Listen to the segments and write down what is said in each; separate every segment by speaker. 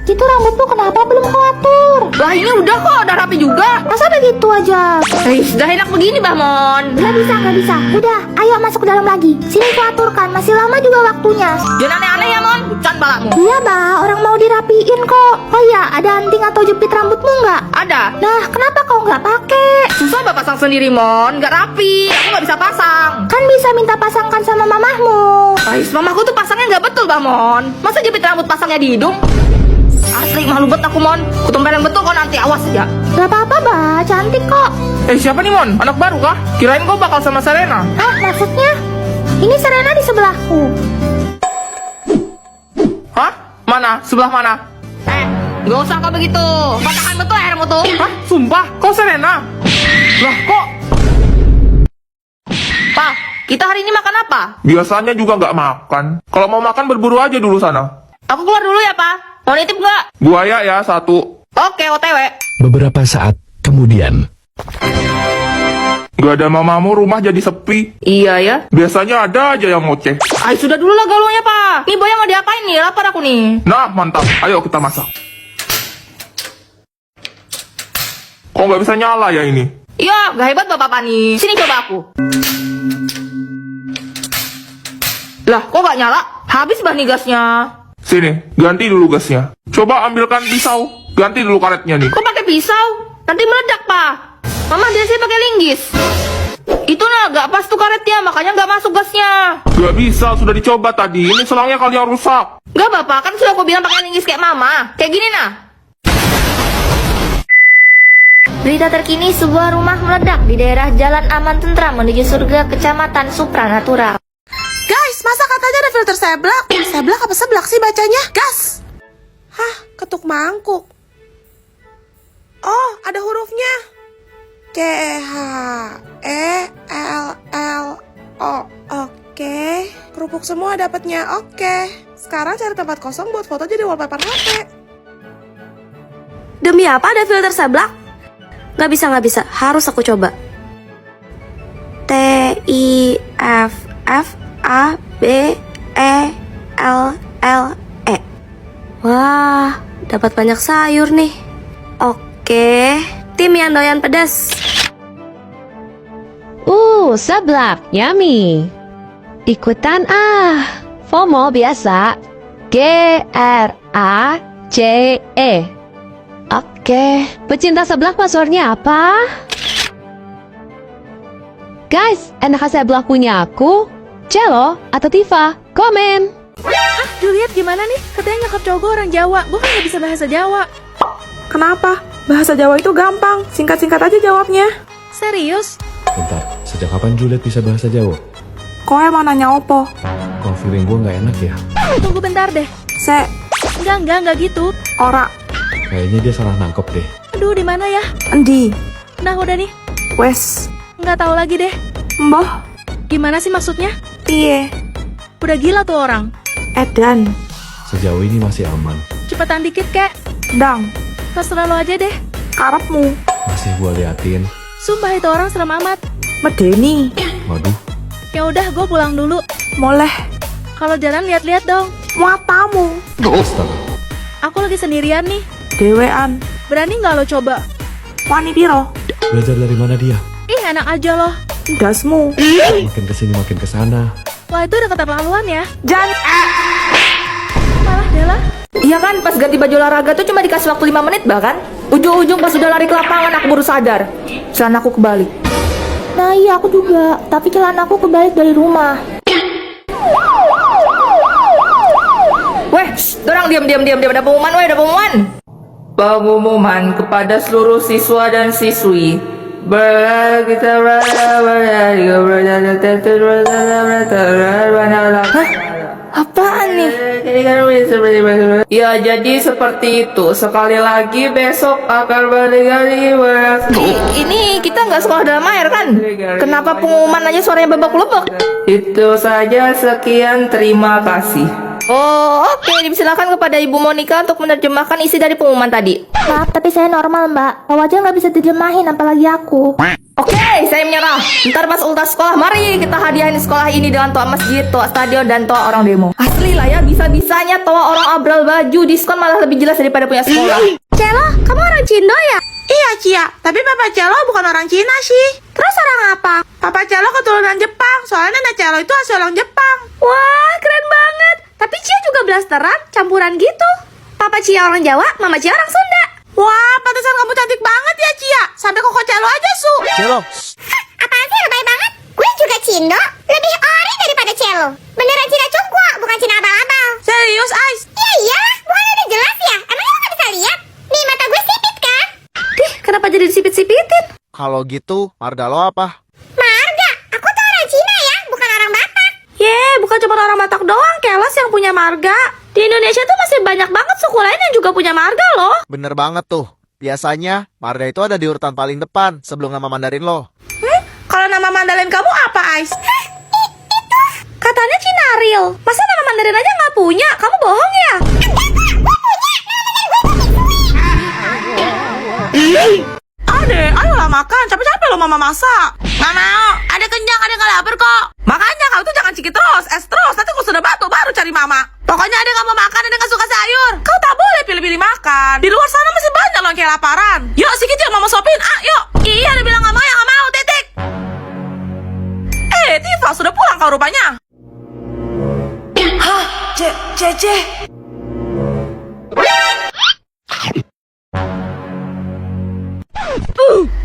Speaker 1: Itu rambutmu kenapa belum kau atur?
Speaker 2: Lah ini udah kok, udah rapi juga.
Speaker 1: Masa begitu aja?
Speaker 2: Sudah enak begini Bahmon.
Speaker 1: Gak bisa, gak bisa. Udah, ayo masuk ke dalam lagi. Sini ku aturkan, masih lama juga waktunya.
Speaker 2: Jangan aneh-aneh ya Mon, bucan balakmu.
Speaker 1: Iya bah, orang mau dirapiin kok. Oh iya, ada anting atau jepit rambutmu nggak?
Speaker 2: Ada.
Speaker 1: Nah, kenapa kau nggak pakai?
Speaker 2: Susah Bapak pasang sendiri Mon, nggak rapi. Aku nggak bisa pasang.
Speaker 1: Kan bisa minta pasangkan sama mamahmu.
Speaker 2: Ais, mamaku tuh pasangnya nggak betul Bahmon. Masa jepit rambut pasangnya di hidung? Asli malu bet aku Mon. Kutumbar yang betul kok nanti, awas ya.
Speaker 1: Gak apa-apa bah, cantik kok.
Speaker 3: Siapa nih Mon? Anak baru kah? Kirain kau bakal sama Serena.
Speaker 1: Hah, maksudnya? Ini Serena di sebelahku.
Speaker 3: Hah? Mana? Sebelah mana?
Speaker 2: Nggak usah kok begitu. Patahkan betul airmu tuh.
Speaker 3: Hah? Sumpah? Kau Serena? Lah kok?
Speaker 2: Pa, kita hari ini makan apa?
Speaker 3: Biasanya juga nggak makan. Kalau mau makan berburu aja dulu sana.
Speaker 2: Aku keluar dulu ya Pa. Mau nitip nggak?
Speaker 3: Buaya ya, 1.
Speaker 2: Oke, OTW.
Speaker 4: Beberapa saat kemudian.
Speaker 3: Gak ada mamamu, rumah jadi sepi.
Speaker 2: Iya ya.
Speaker 3: Biasanya ada aja yang ngoceh.
Speaker 2: Ay, sudah dulu lah gaulnya Pa. Nih Boya mau diapain nih? Lapar aku nih.
Speaker 3: Nah, mantap. Ayo kita masak. Kok nggak bisa nyala ya ini?
Speaker 2: Iya, gak hebat Bapak Pani. Sini coba aku. Lah, kok gak nyala? Habis bah nih gasnya.
Speaker 3: Sini, ganti dulu gasnya. Coba ambilkan pisau. Ganti dulu karetnya nih.
Speaker 2: Kok pakai pisau? Nanti meledak, Pak. Mama biasanya pakai linggis. Itu nah, gak pas tuh karetnya, makanya gak masuk gasnya.
Speaker 3: Gak bisa, sudah dicoba tadi. Ini selangnya kali yang rusak.
Speaker 2: Gak, Bapak, kan sudah aku bilang pakai linggis kayak Mama. Kayak gini nah.
Speaker 1: Berita terkini, sebuah rumah meledak di daerah Jalan Aman Tentram menuju surga Kecamatan Supranatural.
Speaker 5: Guys, masa katanya ada filter seblak? Seblak apa seblak sih bacanya? Gas! Hah, ketuk mangkuk. Oh, ada hurufnya. K-H-E-L-L-O. Oke. Kerupuk semua dapatnya. Oke. Sekarang cari tempat kosong buat foto jadi wallpaper HP.
Speaker 6: Demi apa ada filter seblak? Gak bisa. Harus aku coba. T-I-F-F-A-B-E-L-L-E. Wah, dapat banyak sayur nih. Oke, tim yang doyan pedas.
Speaker 7: Seblak, yummy. Ikutan FOMO biasa. GRACE. Oke, pecinta seblak passwordnya apa? Guys, enak seblak punya aku? Cello atau Tifa? Komen.
Speaker 5: Juliet gimana nih? Katanya nyokap cowok gue orang Jawa. Gue kan gak bisa bahasa Jawa. Kenapa? Bahasa Jawa itu gampang. Singkat-singkat aja jawabnya. Serius?
Speaker 8: Bentar, sejak kapan Juliet bisa bahasa Jawa?
Speaker 5: Kok emang nanya opo?
Speaker 8: Kok feeling gue gak enak ya?
Speaker 5: Tunggu bentar deh. Enggak gitu. Ora.
Speaker 8: Kayaknya dia salah nangkep deh.
Speaker 5: Aduh, di mana ya? Endi. Nah, udah nih. Wes. Nggak tahu lagi deh. Mbah. Gimana sih maksudnya? Iye. Udah gila tuh orang. Edan.
Speaker 8: Sejauh ini masih aman.
Speaker 5: Cepetan dikit, kek. Dang. Terserah lo aja deh. Karepmu.
Speaker 8: Masih gue liatin.
Speaker 5: Sumpah itu orang serem amat. Medeni.
Speaker 8: Waduh,
Speaker 5: Ya udah, gue pulang dulu. Boleh. Kalau jalan lihat-lihat dong. Matamu.
Speaker 8: astaga.
Speaker 5: Aku lagi sendirian nih. Dewean. Berani nggak lo coba? Wani piro?
Speaker 8: Belajar dari mana dia?
Speaker 5: Ih, enak aja loh. Gasmu.
Speaker 8: Makin kesini makin kesana.
Speaker 5: Wah, itu udah keterlaluan ya. Jangan. Malah Dela.
Speaker 2: Iya kan, pas ganti baju olahraga tuh cuma dikasih waktu 5 menit bahkan. Ujung-ujung pas udah lari ke lapangan aku baru sadar. Celana aku kebalik.
Speaker 1: Nah iya, aku juga. Tapi celana aku kebalik dari rumah.
Speaker 2: Weh, dorang diam. Ada pengumuman, ada pengumuman. Pengumuman kepada seluruh siswa dan siswi. Hah? Apaan nih? Ya jadi seperti itu. Sekali lagi besok akan berdiri. Ini kita nggak sekolah dalam air kan? Kenapa pengumuman aja suaranya babak belubuk? Itu saja, sekian, terima kasih. Oh, oke. Dipersilakan kepada Ibu Monica untuk menerjemahkan isi dari pengumuman tadi.
Speaker 1: Maaf, tapi saya normal, Mbak. Kau aja nggak bisa terjemahin, apalagi aku.
Speaker 2: Oke, saya menyerah. Ntar pas ultas sekolah, mari kita hadiahin sekolah ini dengan toa masjid, toa stadion, dan toa orang demo. Asli lah ya, bisa-bisanya toa orang abral baju diskon malah lebih jelas daripada punya sekolah.
Speaker 6: Celo, kamu orang Cindo ya?
Speaker 5: Iya, Cia. Tapi Papa Celo bukan orang Cina sih.
Speaker 6: Terus orang apa?
Speaker 5: Papa Celo keturunan Jepang. Soalnya Nenek Celo itu asli orang Jepang.
Speaker 6: Wah, keren banget. Tapi Cia juga blasteran, campuran gitu. Papa Cia orang Jawa, Mama Cia orang Sunda.
Speaker 5: Wah, pantesan kamu cantik banget ya, Cia. Sampai koko Celo aja, Su.
Speaker 8: Celo,
Speaker 9: Apaan sih lebay banget? Gue juga Cindo, lebih ori daripada Celo. Beneran Cina Cungkwa, bukan Cina abal-abal.
Speaker 5: Serius, Ais?
Speaker 9: Ya iyalah, bukannya udah jelas ya? Emangnya lo gak bisa lihat? Nih mata gue sipit kan?
Speaker 6: Dih, kenapa jadi disipit-sipitin?
Speaker 10: Kalau gitu, marga lo apa?
Speaker 9: Marga, aku tuh orang Cina ya, bukan orang Batak.
Speaker 6: Bukan cuma orang Batak doang, Kelas yang punya marga. Di Indonesia tuh masih banyak banget suku lain yang juga punya marga loh.
Speaker 10: Bener banget tuh. Biasanya, marga itu ada di urutan paling depan sebelum nama Mandarin lo.
Speaker 5: Kalau nama Mandalin kamu apa, Ais?
Speaker 6: Katanya Cinaril. Masa nama Mandarin aja nggak punya? Kamu bohong ya?
Speaker 5: Ade, ayolah makan. Capek-capek lo mama masak. Nggak mau. Ade kenyang, ade nggak lapar kok. Makanya kamu tuh jangan ciki terus, es terus. Nanti aku sudah batuk baru cari mama. Pokoknya ade nggak mau makan, ade nggak suka sayur. Kau tak boleh pilih-pilih makan. Di luar sana masih banyak loh yang kayak laparan. Yuk, sikit yang mama sopin. Ah, yuk. Iya, ade bilang nggak mau, ya nggak mau. Titik. Tifa sudah pulang kau rupanya. Hah, Cece.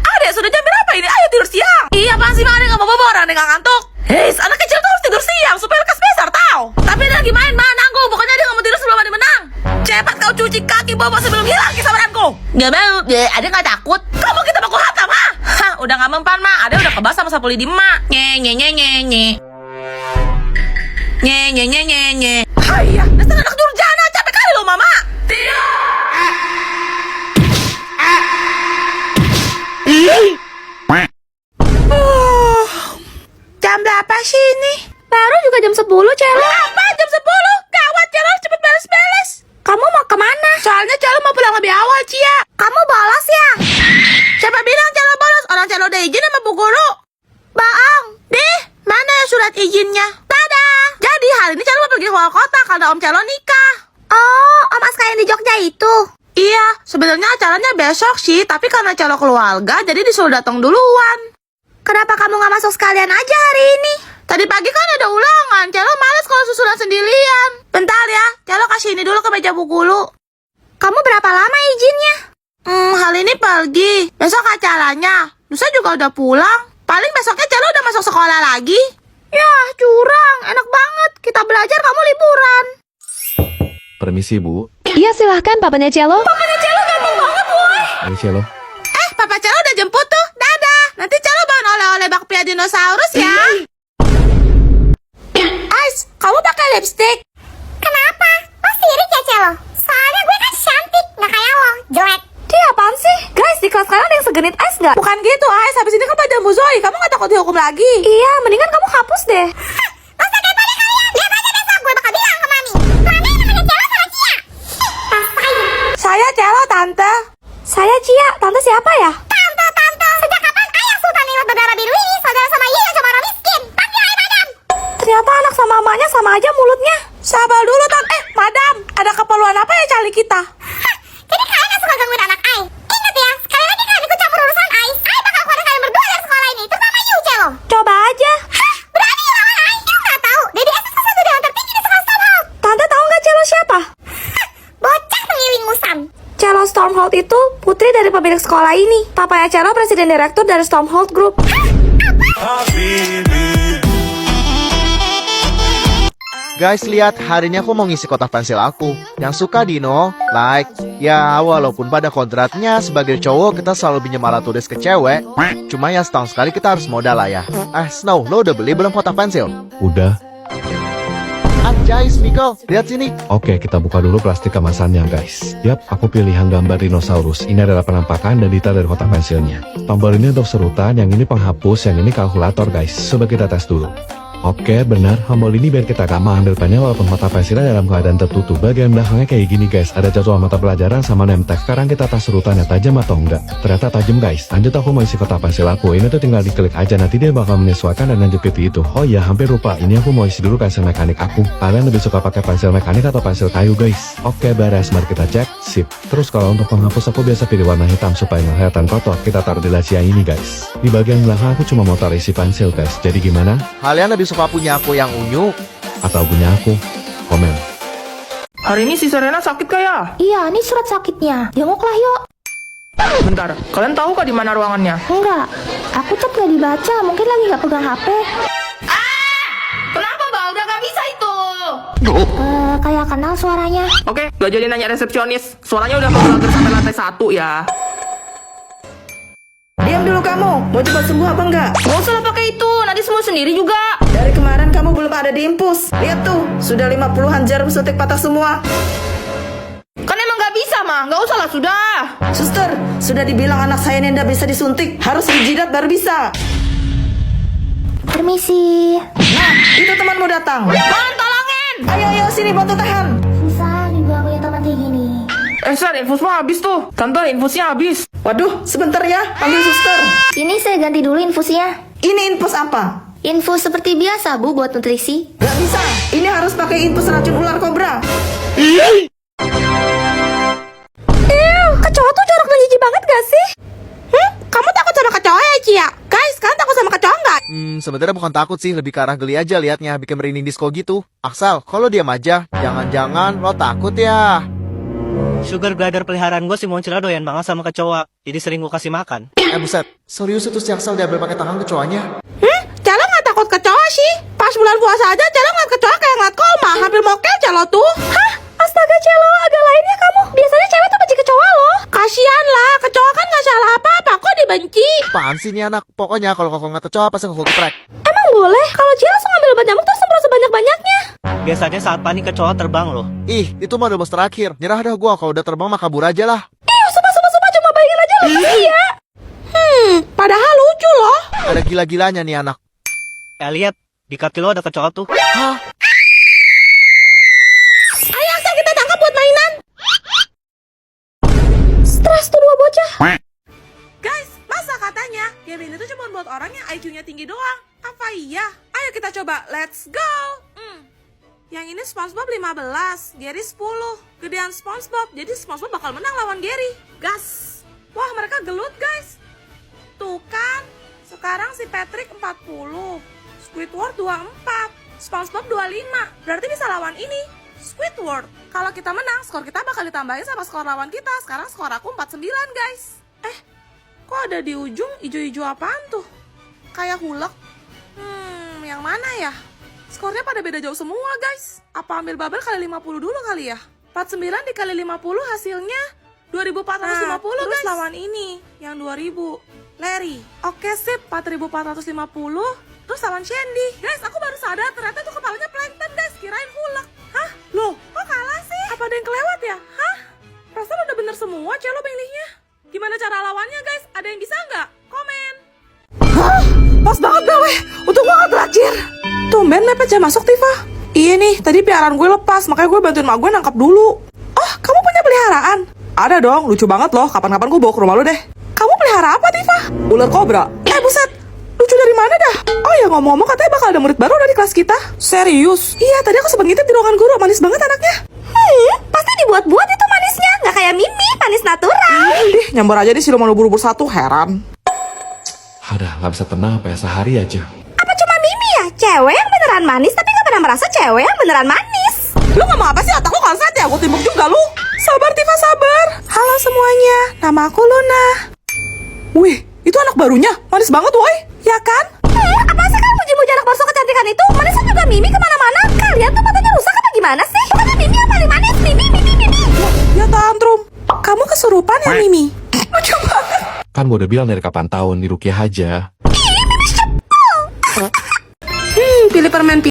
Speaker 5: Adek, sudah jam berapa ini? Ayo tidur siang. Iya, apaan sih, Adek nggak mau bobo, Adek nggak ngantuk. Hei, anak kecil tuh harus tidur siang supaya lekas besar, tau? Tapi dia lagi main, nanggung. Pokoknya dia nggak mau tidur sebelum Adek menang. Cepat kau cuci kaki bobo sebelum hilang kesabaranku. Nggak mau, Adek nggak takut. Kamu kita baku hatam, ha? Hah, udah nggak mempan, Ma. Adek udah kebas sama sapu lidi, Ma. Nye. Hayya, dasar anak durjana, capek kali lo, Mama. Tidak. Jam berapa sih ini?
Speaker 6: Baru juga jam 10, Celo.
Speaker 5: Apa? Jam 10? Gawat, Celo, cepet beres-beres.
Speaker 6: Kamu mau kemana?
Speaker 5: Soalnya Celo mau pulang lebih awal, Cia.
Speaker 6: Kamu bolos ya?
Speaker 5: Siapa bilang Celo bolos? Orang Celo udah izin sama Bu Guru.
Speaker 6: Bohong.
Speaker 5: Deh, mana ya surat izinnya? Dadah. Jadi hari ini Celo mau pergi keluar kota karena Om Celo nikah.
Speaker 6: Oh, Om Aska yang di Jogja itu.
Speaker 5: Iya, sebenarnya acaranya besok sih, tapi karena Celo keluarga, jadi disuruh datang duluan.
Speaker 6: Kenapa kamu nggak masuk sekalian aja hari ini?
Speaker 5: Tadi pagi kan ada ulangan, Celo males kalau susulan sendirian. Bentar ya, Celo kasih ini dulu ke meja Bu Guru.
Speaker 6: Kamu berapa lama izinnya?
Speaker 5: Hari ini pergi, besok acaranya. Lusa juga udah pulang. Paling besoknya Celo udah masuk sekolah lagi.
Speaker 6: Ya, curang. Enak banget. Kita belajar, kamu liburan.
Speaker 8: permisi Bu.
Speaker 7: Iya silahkan papanya Celo.
Speaker 5: Papanya Celo ganteng banget, boy.
Speaker 8: Ayo Celo.
Speaker 5: Papa Celo udah jemput tuh. Dadah. Nanti Celo bawain oleh-oleh bakpia dinosaurus ya. Ais, kamu pakai lipstick?
Speaker 9: Kenapa? Lo sirik ya Celo? Soalnya gue kan cantik, nggak kayak lo, jelek.
Speaker 6: Dia apaan sih? Guys, di kelas kalian ada yang segenit Ais nggak?
Speaker 5: Bukan gitu, Ais. Habis ini kan pada Muzoi. Kamu nggak takut dihukum lagi?
Speaker 6: Iya, mendingan kamu hapus deh.
Speaker 9: Gak usah kepo deh kalian. Lihat aja besok gue bakal bilang ke Mami. Mami namanya Celo sama Cia. Rasain.
Speaker 5: Saya Celo, Tante.
Speaker 6: Saya Cia. Tante siapa ya?
Speaker 9: Tante. Sejak kapan ayah Sultan Nimas berdarah biru ini saudara sama Ye yang cuma orang miskin? Pasti ayah madam.
Speaker 6: Ternyata anak sama mamanya sama aja mulutnya.
Speaker 5: Sabar dulu, Tante. Madam, ada keperluan apa ya cali kita?
Speaker 9: Jadi kalian gak suka gangguin anak Ai? Ingat ya, sekali lagi kalian ikut campur urusan Ai bakal keluarin kalian berdua dari sekolah ini. Terutama you, Celo.
Speaker 6: Coba aja.
Speaker 9: Hah? Berani lawan Ai? You gak tahu? Dedi SS kelas 1 dewan tertinggi di sekolah Stormhold.
Speaker 6: Tante tahu nggak Celo siapa?
Speaker 9: Bocah pengiling musam.
Speaker 6: Celo Stormhold itu putri dari pemilik sekolah ini. Papanya Celo presiden direktur dari Stormhold Group.
Speaker 10: Guys, lihat, hari ini aku mau ngisi kotak pensil aku. Yang suka Dino, like. Ya, walaupun pada kontraknya sebagai cowok kita selalu pinjam alat tulis ke cewek. Cuma ya setahun sekali kita harus modal lah ya. Snow, lo udah beli belum kotak pensil?
Speaker 8: Udah.
Speaker 10: Anjay, Miko, lihat sini.
Speaker 8: Oke, kita buka dulu plastik kemasannya guys. Yap, aku pilihan gambar dinosaurus. Ini adalah penampakan dan detail dari kotak pensilnya. Tombol ini untuk serutan, yang ini penghapus, yang ini kalkulator guys. Coba kita tes dulu. Oke, benar. Homol ini biar kita gampang ambil banyak walaupun mata pensilnya dalam keadaan tertutup. Bagian belakangnya kayak gini guys. Ada jadwal mata pelajaran sama name tag. Sekarang kita tes urutannya tajam atau enggak. Ternyata tajam guys. Lanjut aku mau isi kotak pensil aku. Ini tuh tinggal diklik aja. Nanti dia bakal menyesuaikan dan lanjut ke itu. Oh iya, hampir lupa. Ini aku mau isi dulu pensil mekanik aku. Kalian lebih suka pakai pensil mekanik atau pensil kayu guys? Oke, beres. Mari kita cek. Sip. Terus kalau untuk penghapus aku biasa pilih warna hitam supaya nggak kelihatan kotor. Kita taruh di laci yang ini guys. Di bagian belakang aku cuma mau taruh isi pensil guys. Jadi gimana?
Speaker 10: Kalian lebih suka punya aku yang unyu?
Speaker 8: Atau punya aku? Komen.
Speaker 2: Hari ini si Serena sakit kayak?
Speaker 1: Iya, ini surat sakitnya. Jenguklah yuk.
Speaker 2: Bentar, kalian tahu kah di mana ruangannya?
Speaker 1: Enggak, aku chat gak dibaca. Mungkin lagi gak pegang HP.
Speaker 2: Kenapa Mbak? Udah gak bisa itu.
Speaker 1: Kayak kenal suaranya.
Speaker 2: Oke, gak jadi nanya resepsionis. Suaranya udah pagar sampai lantai 1 ya.
Speaker 5: Diam dulu kamu. Mau coba sembuh apa enggak?
Speaker 6: Gak usah lah pakai itu, nanti sembuh sendiri juga.
Speaker 5: Dari kemarin kamu belum ada di infus. Lihat tuh, sudah 50-an jarum suntik patah semua.
Speaker 2: Kan emang gak bisa mah, gak usah lah sudah.
Speaker 5: Suster, sudah dibilang anak saya ini tidak bisa disuntik. Harus dijidat baru bisa.
Speaker 1: Permisi.
Speaker 5: Nah, itu temanmu datang.
Speaker 2: Tolongin.
Speaker 5: Ayo, sini bantu tahan.
Speaker 1: Susah juga punya teman kayak gini.
Speaker 2: Sar, infus mah habis tuh. Tante, infusnya habis.
Speaker 5: Waduh, sebentar ya, panggil suster.
Speaker 1: Ini saya ganti dulu infusnya.
Speaker 5: Ini infus apa?
Speaker 1: Infus seperti biasa Bu buat nutrisi.
Speaker 5: Gak bisa, ini harus pakai infus racun ular kobra.
Speaker 6: Kecoa tuh jorok dan jijik banget gak sih? Kamu takut sama kecoa ya, Cia? Guys, kalian takut sama kecoa nggak?
Speaker 10: Sebenarnya bukan takut sih, lebih ke arah geli aja liatnya, bikin merinding disco gitu. Aksal, kalau diam aja, jangan-jangan lo takut ya.
Speaker 11: Sugar glider peliharaan gue si Moncela doyan banget sama kecoa, jadi sering gue kasih makan.
Speaker 10: Buset, serius itu si Aksal diambil pakai tangan kecoanya?
Speaker 6: Celo nggak takut kecoa sih. Pas bulan puasa aja Celo ngeliat kecoa kayak ngeliat koma. Hampir mokel Celo tuh. Hah? Astaga Celo, agak lainnya kamu. Biasanya cewek tuh benci kecoa loh. Kasian lah, kecoa kan nggak salah apa-apa kok dibenci.
Speaker 10: Apaan sih nih anak? Pokoknya kalau kau ngeliat kecoa pasti kau geprek.
Speaker 6: Emang boleh? Kalau Celo langsung ambil obat nyamuk terus semprot sebanyak-banyaknya.
Speaker 11: Biasanya saat panik kecoa terbang loh.
Speaker 10: Ih, itu mah udah bos terakhir. Nyerah dah gua, kalau udah terbang mah kabur aja lah.
Speaker 6: Sumpah, cuma bayangin aja lemes ya. Padahal lucu loh.
Speaker 10: Ada gila-gilanya nih anak.
Speaker 11: Lihat, di kaki lo ada kecoa tuh.
Speaker 10: Hah?
Speaker 6: Ayo Aksel, kita tangkap buat mainan. Stres tuh dua bocah.
Speaker 5: Guys, masa katanya game ini tuh cuma buat orang yang IQ-nya tinggi doang? Apa iya? Ayo kita coba, let's go. Yang ini SpongeBob 15, Gary 10. Gedean SpongeBob, jadi SpongeBob bakal menang lawan Gary. Gas. Wah, mereka gelut guys. Tuh kan, sekarang si Patrick 40, Squidward 24, SpongeBob 25. Berarti bisa lawan ini, Squidward. Kalau kita menang, skor kita bakal ditambahin sama skor lawan kita. Sekarang skor aku 49 guys. Kok ada di ujung ijo-ijo apaan tuh? Kayak hulek. Yang mana ya? Skornya pada beda jauh semua guys. Apa ambil bubble kali 50 dulu kali ya? 49 dikali 50 hasilnya 2450 terus guys. Lawan ini yang 2000 Larry. Oke sip, 4450. Terus lawan Shandy. Guys, aku baru sadar ternyata itu kepalanya plankton guys. Kirain hulek. Hah? Loh, kok kalah sih? Apa ada yang kelewat ya? Hah? Perasaan udah bener semua Celo milihnya. Gimana cara lawannya guys? Ada yang bisa nggak? Komen. Hah? Pas banget dah weh. Untung gue gak terakhir. Tumben mepet aja masuk Tifa. Iya nih, tadi piaraan gue lepas. Makanya gue bantuin mak gue nangkap dulu. Oh, kamu punya peliharaan? Ada dong, lucu banget loh. Kapan-kapan gue bawa ke rumah lo deh. Kamu pelihara apa Tifa? Ular kobra. Buset, lucu dari mana dah? Oh ya, ngomong-ngomong katanya bakal ada murid baru dari kelas kita. Serius? Iya, tadi aku sempet ngintip di ruangan guru. Manis banget anaknya.
Speaker 6: Pasti dibuat-buat itu manisnya. Nggak kayak Mimi, manis natural.
Speaker 5: Nyamber aja di siluman ubur-ubur satu, heran.
Speaker 8: Adah, gak bisa tenang apa ya, sehari aja.
Speaker 6: Apa cuma Mimi ya? Cewek yang beneran manis tapi nggak pernah merasa cewek yang beneran manis.
Speaker 5: Lu ngomong apa sih? Otak lu konslet ya? Aku timbuk juga lu. Sabar Tifa, sabar. Halo semuanya, nama aku Luna. Wih, itu anak barunya. Manis banget woi. Ya kan?
Speaker 6: Apa sih kan muji-muji anak baru kecantikan itu? Manisnya juga Mimi kemana-mana. Kalian tuh matanya rusak apa gimana sih? Bukannya Mimi yang paling manis? Mimi.
Speaker 5: Ya tantrum. Kamu kesurupan ya Mimi? Lucu banget.
Speaker 8: Kan gue udah bilang dari kapan tahun di Rukiah aja.
Speaker 5: Pilih permen